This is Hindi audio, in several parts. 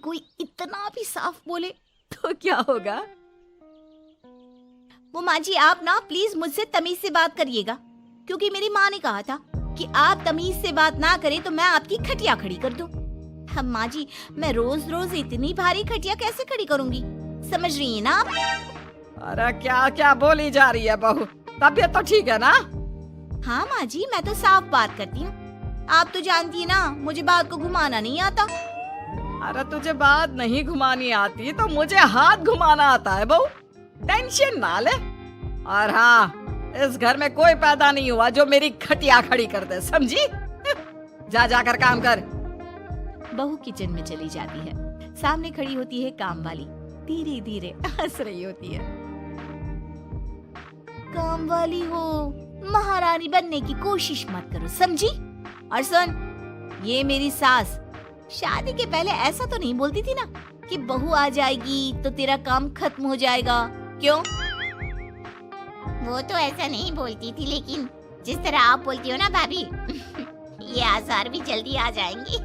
कोई इतना भी साफ बोले तो क्या होगा? वो माँ जी, आप ना प्लीज मुझसे तमीज से बात करिएगा, क्योंकि मेरी माँ ने कहा था कि आप तमीज से बात ना करें तो मैं आपकी खटिया खड़ी कर दूं। हम माँ जी, मैं रोज रोज इतनी भारी खटिया कैसे खड़ी करूंगी, समझ रही है ना आप? अरे क्या क्या बोली जा रही है बहू, तबीयत तो ठीक है ना? हाँ माँ जी, मैं तो साफ बात करती हूँ। आप तो जानती है ना, मुझे बात को घुमाना नहीं आता। अरे तुझे बात नहीं घुमानी आती तो मुझे हाथ घुमाना आता है बहू, टेंशन ना ले। और हाँ, इस घर में कोई पैदा नहीं हुआ जो मेरी खटिया खड़ी कर दे, समझी? जा जाकर काम कर। बहू किचन में चली जाती है। सामने खड़ी होती है काम वाली, धीरे धीरे हंस रही होती है। काम वाली हो, महारानी बनने की कोशिश मत करो, समझी? और सुन, ये मेरी सास शादी के पहले ऐसा तो नहीं बोलती थी ना कि बहू आ जाएगी तो तेरा काम खत्म हो जाएगा, क्यों? वो तो ऐसा नहीं बोलती थी, लेकिन जिस तरह आप बोलती हो ना भाभी, ये आसार भी जल्दी आ जाएंगे।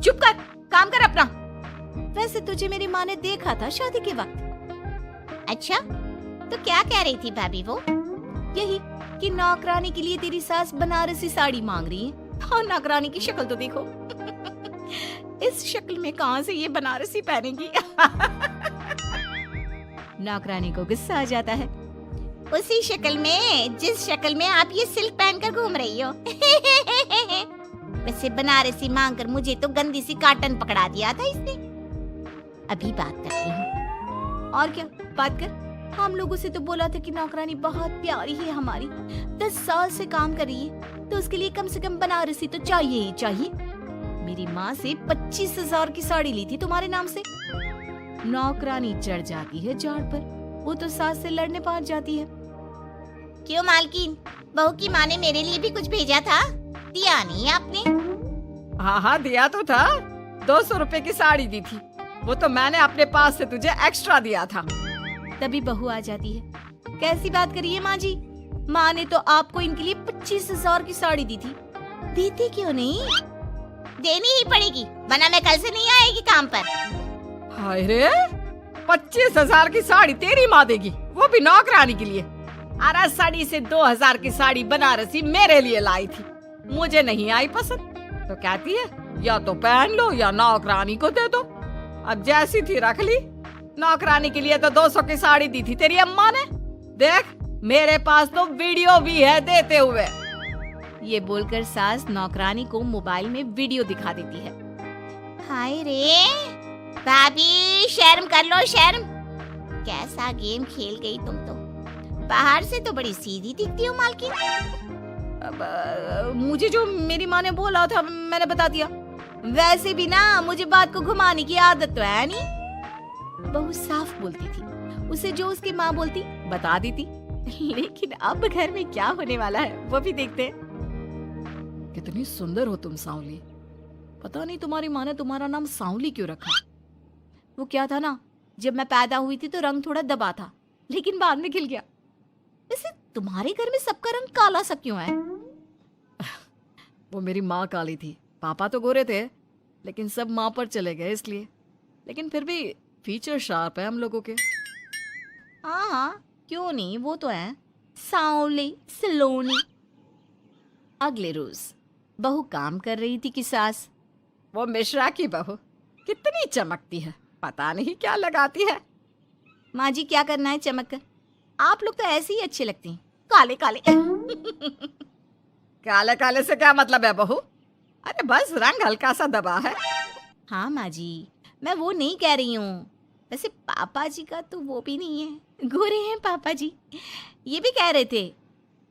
चुप कर, काम कर अपना। वैसे तुझे मेरी माँ ने देखा था शादी के वक्त। अच्छा, तो क्या कह रही थी भाभी वो? यही कि नौकरानी के लिए तेरी सास बनारसी साड़ी मांग रही है। और नौकरानी की शक्ल तो देखो। इस शक्ल में कहां से ये बनारसी पहनेगी? नौकरानी को गुस्सा आ जाता है। उसी शक्ल में जिस शक्ल में आप ये सिल्क पहनकर घूम रही हो। वैसे बनारसी मांगकर मुझे तो गंदी सी काटन पकड़ा दिया था इसने। अभी बात करती हूँ। और क्या बात कर? हम लोगों से तो बोला था कि नौकरानी बहुत प्यारी है हमारी, 10 साल से काम कर रही है, तो उसके लिए कम से कम बनारसी तो चाहिए ही चाहिए। मेरी माँ से 25,000 की साड़ी ली थी तुम्हारे नाम से। नौकरानी चढ़ जाती है झाड़ पर, वो तो सास से लड़ने पहुंच जाती है। क्यों मालकिन, बहू की माँ ने मेरे लिए भी कुछ भेजा था, दिया नहीं आपने? हाँ दिया तो था, 200 रुपए की साड़ी दी थी, वो तो मैंने अपने पास से तुझे एक्स्ट्रा दिया था। तभी बहू आ जाती है। कैसी बात करिए माँ जी, माँ ने तो आपको इनके लिए 25,000 की साड़ी दी थी, देती क्यों नहीं? देनी ही पड़ेगी, वरना मैं कल से नहीं आएगी काम पर। हाय रे, 25,000 की साड़ी तेरी माँ देगी, वो भी नौकरानी के लिए? अरे साड़ी से 2,000 की साड़ी बनारसी मेरे लिए लाई थी, मुझे नहीं आई पसंद, तो कहती है या तो पहन लो या नौकरानी को दे दो। अब जैसी थी रख ली। नौकरानी के लिए तो 200 की साड़ी दी थी तेरी अम्मा ने, देख मेरे पास तो वीडियो भी है देते हुए। ये बोलकर सास नौकरानी को मोबाइल में वीडियो दिखा देती है। हाय रे भाभी, शर्म कर लो शर्म, कैसा गेम खेल गई तुम तो। बाहर से तो बड़ी सीधी दिखती हो मालकिन। मुझे जो मेरी माँ ने बोला था मैंने बता दिया। वैसे भी ना मुझे बात को घुमाने की आदत तो है नहीं। बहू साफ बोलती थी, उसे जो उसकी माँ बोलती बता देती। लेकिन अब घर में क्या होने वाला है वो भी देखते हैं। कितनी सुंदर हो तुम सांवली, पता नहीं तुम्हारी माँ ने तुम्हारा नाम सांवली क्यों रखा। वो क्या था ना, जब मैं पैदा हुई थी तो रंग थोड़ा दबा था, लेकिन बाद में खिल गया। वैसे तुम्हारे घर में सबका रंग काला सा क्यों है? वो मेरी माँ काली थी, पापा तो गोरे थे, लेकिन सब माँ पर चले गए इसलिए। लेकिन फिर भी फीचर शार्प है हम लोगों के। हाँ क्यों नहीं, वो तो है सांवली सलोनी। अगले रोज बहू काम कर रही थी कि सास, वो मिश्रा की बहू कितनी चमकती है, पता नहीं क्या लगाती है। माँ जी क्या करना है चमक कर, आप लोग तो ऐसे ही अच्छे लगते हैं, काले काले। काले काले से क्या मतलब है बहू? अरे बस रंग हल्का सा दबा है। हाँ माँ जी, मैं वो नहीं कह रही हूँ। वैसे पापा जी का तो वो भी नहीं है, गोरे हैं पापा जी। ये भी कह रहे थे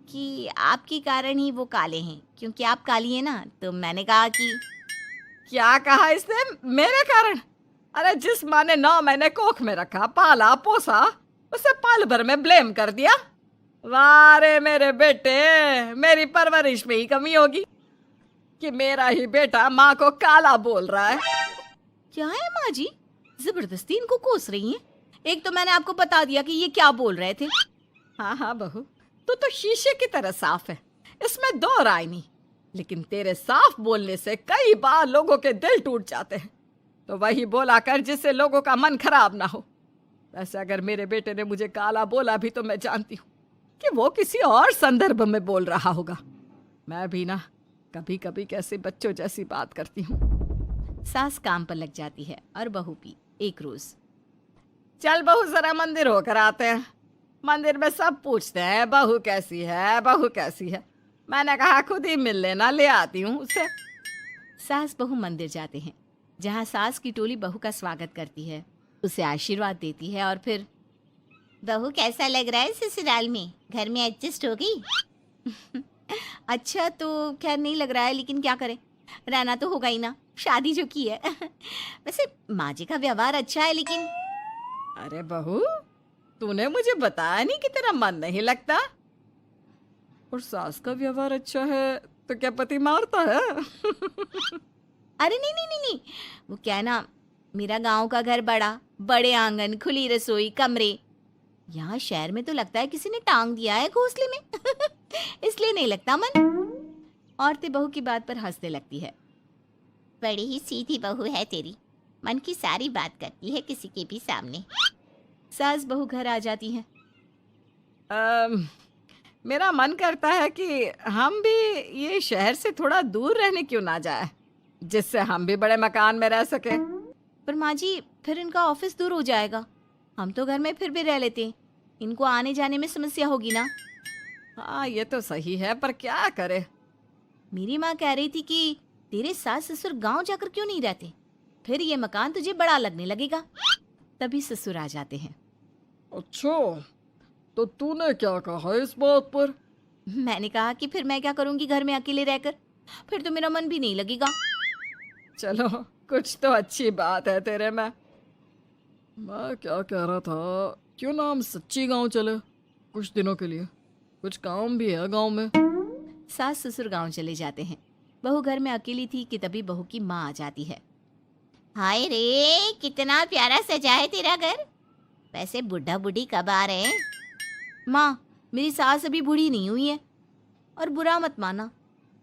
कि आपके कारण ही वो काले हैं, क्योंकि आप काली हैं ना, तो मैंने कहा कि। क्या कहा इसने मेरे कारण? अरे जिस माँ ने 9 महीने कोख में रखा, पाला पोसा, उसे पल भर में ब्लेम कर दिया। वाह रे मेरे बेटे, मेरी परवरिश में ही कमी होगी कि मेरा ही बेटा माँ को काला बोल रहा है। क्या है माँ जी, जबरदस्ती इनको कोस रही हैं? एक तो मैंने आपको बता दिया कि ये क्या बोल रहे थे। हाँ हाँ बहू, तू तो शीशे की तरह साफ है, इसमें 2 राय नहीं। लेकिन तेरे साफ बोलने से कई बार लोगों के दिल टूट जाते हैं। तो वही बोला कर जिससे लोगों का मन खराब ना हो। वैसे अगर मेरे बेटे ने मुझे काला बोला भी तो मैं जानती हूँ कि वो किसी और संदर्भ में बोल रहा होगा। मैं भी ना कभी कभी कैसे बच्चों जैसी बात करती हूँ। सास काम पर लग जाती है और बहू भी एक रोज। चल बहू जरा मंदिर होकर आते हैं। मंदिर में सब पूछते हैं बहू कैसी है, बहू कैसी है। मैंने कहा खुद ही मिल लेना, ले आती हूँ उसे। सास बहू मंदिर जाते हैं, जहाँ सास की टोली बहू का स्वागत करती है, उसे आशीर्वाद देती है और फिर बहू कैसा लग रहा है ससुराल में? घर में एडजस्ट हो गई? अच्छा तो खैर नहीं लग रहा है, लेकिन क्या करें, रहना तो होगा ही ना, शादी जो की है। वैसे माँ जी का व्यवहार अच्छा है, लेकिन अरे बहू, तूने मुझे बताया नहीं कि तेरा मन नहीं लगता। और सास का व्यवहार अच्छा है तो क्या पति मारता है? अरे नहीं नहीं नहीं नहीं, वो क्या है ना, मेरा गांव का घर बड़ा, बड़े आंगन, खुली रसोई, कमरे। यहाँ शहर में तो लगता है किसी ने टांग दिया है घोंसले में। इसलिए नहीं लगता मन। औरतें बहू की बात पर हंसने लगती है। बड़ी ही सीधी बहू है तेरी, मन की सारी बात करती है किसी के भी सामने। सास बहू घर आ जाती हैं। मेरा मन करता है कि हम भी ये शहर से थोड़ा दूर रहने क्यों ना जाए, जिससे हम भी बड़े मकान में रह सके। पर माँ जी, फिर इनका ऑफिस दूर हो जाएगा। हम तो घर में फिर भी रह लेते हैं, इनको आने जाने में समस्या होगी ना। हाँ ये तो सही है, पर क्या करे। मेरी माँ कह रही थी कि तेरे सास ससुर गांव जाकर क्यों नहीं रहते, फिर ये मकान तुझे बड़ा लगने लगेगा। तभी ससुर आ जाते हैं। अच्छा, तो तूने क्या कहा इस बात पर? मैंने कहा कि फिर मैं क्या करूंगी घर में अकेले रहकर, फिर तो मेरा मन भी नहीं लगेगा। चलो कुछ तो अच्छी बात है तेरे में। मैं क्या कह रहा था, क्यों ना हम सच्ची गांव चले कुछ दिनों के लिए, कुछ काम भी है गांव में। सास ससुर गांव चले जाते हैं। बहू घर में अकेली थी कि तभी बहू की माँ आ जाती है। हाय रे, कितना प्यारा सजा है तेरा घर। वैसे बुढ़ा बुढ़ी कब आ रहे हैं? माँ, मेरी सास अभी बूढ़ी नहीं हुई है, और बुरा मत माना,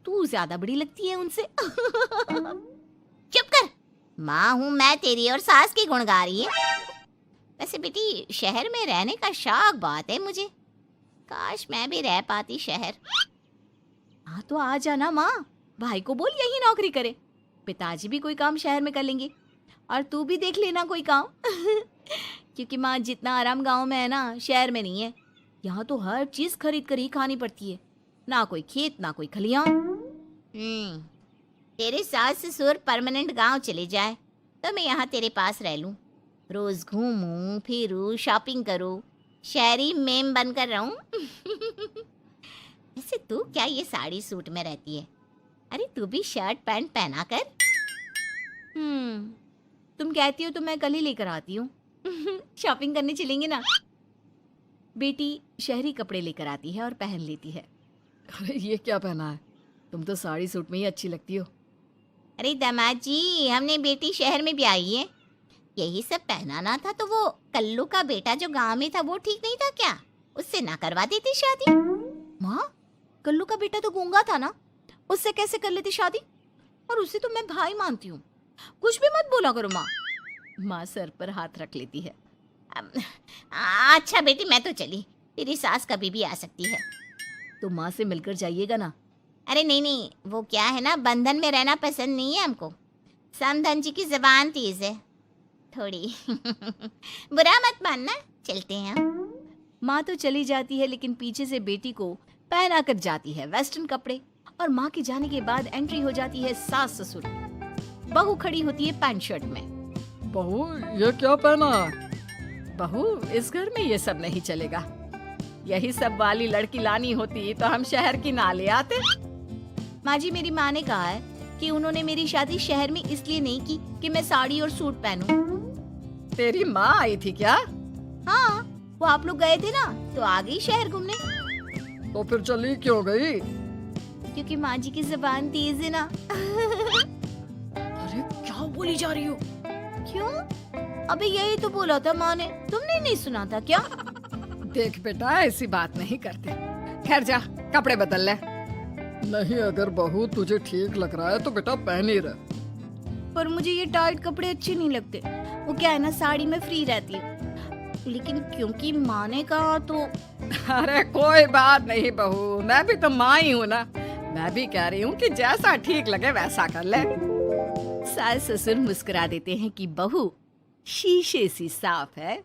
तू ज्यादा बड़ी लगती है उनसे। चुप कर, माँ हूँ मैं तेरी और सास की गुण गा रही है। वैसे बेटी, शहर में रहने का शौक बहुत है मुझे, काश मैं भी रह पाती शहर। हाँ तो आ जाना माँ, भाई को बोल यही नौकरी करे, पिताजी भी कोई काम शहर में कर लेंगे, और तू भी देख लेना कोई काम। क्योंकि माँ, जितना आराम गांव में है ना, शहर में नहीं है। यहाँ तो हर चीज खरीद कर ही खानी पड़ती है, ना कोई खेत ना कोई खलियान। तेरे सास ससुर परमानेंट गांव चले जाए तो मैं यहाँ तेरे पास रह लूँ, रोज घूमूं फिरूं, शॉपिंग करूं, शहरी मेम बनकर रहूं। वैसे तू क्या ये साड़ी सूट में रहती है? अरे तू भी शर्ट पैंट पहना कर। तुम कहती हो तो मैं कल ही लेकर आती हूँ। शॉपिंग करने चलेंगे ना। बेटी शहरी कपड़े लेकर आती है और पहन लेती है। अरे ये क्या पहना है, तुम तो साड़ी सूट में ही अच्छी लगती हो। अरे दामाद जी, हमने बेटी शहर में भी आई है, यही सब पहनाना था। तो वो कल्लू का बेटा जो गांव में था वो ठीक नहीं था क्या? उससे ना करवा देती शादी? माँ, कल्लू का बेटा तो गूंगा था ना, उससे कैसे कर लेती शादी? और उसे तो मैं भाई मानती हूँ, कुछ भी मत बोला करो माँ। माँ सर पर हाथ रख लेती है। अच्छा बेटी, मैं तो चली, तेरी सास कभी भी आ सकती है। तो माँ से मिलकर जाइएगा ना। अरे नहीं नहीं, वो क्या है ना, बंधन में रहना पसंद नहीं है हमको। समधन जी की जबान तेज है थोड़ी। बुरा मत मानना, चलते हैं हम। माँ तो चली जाती है, लेकिन पीछे से बेटी को पहना कर जाती है वेस्टर्न कपड़े, और माँ के जाने के बाद एंट्री हो जाती है सास ससुर। बहू खड़ी होती है पैंट शर्ट में। बहू ये क्या पहना? बहू, इस घर में ये सब नहीं चलेगा। यही सब वाली लड़की लानी होती तो हम शहर की ना ले आते। माँ जी, मेरी माँ ने कहा है कि उन्होंने मेरी शादी शहर में इसलिए नहीं की कि मैं साड़ी और सूट पहनूं। तेरी माँ आई थी क्या? हाँ, वो आप लोग गए थे ना तो आ गई शहर घूमने। तो फिर चली क्यों गई? क्योंकि माँ जी की जुबान तेज है ना। अरे क्या बोली जा रही हो? क्यों? अबे यही तो बोला था माँ ने, तुमने नहीं सुना था क्या? देख बेटा, ऐसी बात नहीं करते। खैर जा, कपड़े बदल ले। नहीं, अगर बहू तुझे ठीक लग रहा है तो बेटा पहन ही रह। पर मुझे ये टाइट कपड़े अच्छे नहीं लगते। वो क्या है ना, साड़ी में फ्री रहती है, लेकिन क्योंकि माँ ने कहा तो। अरे कोई बात नहीं बहू, मैं भी तो माँ ही हूँ ना। मैं भी कह रही हूँ कि जैसा ठीक लगे वैसा कर ले। सास ससुर मुस्कुरा देते हैं कि बहू शीशे सी साफ है।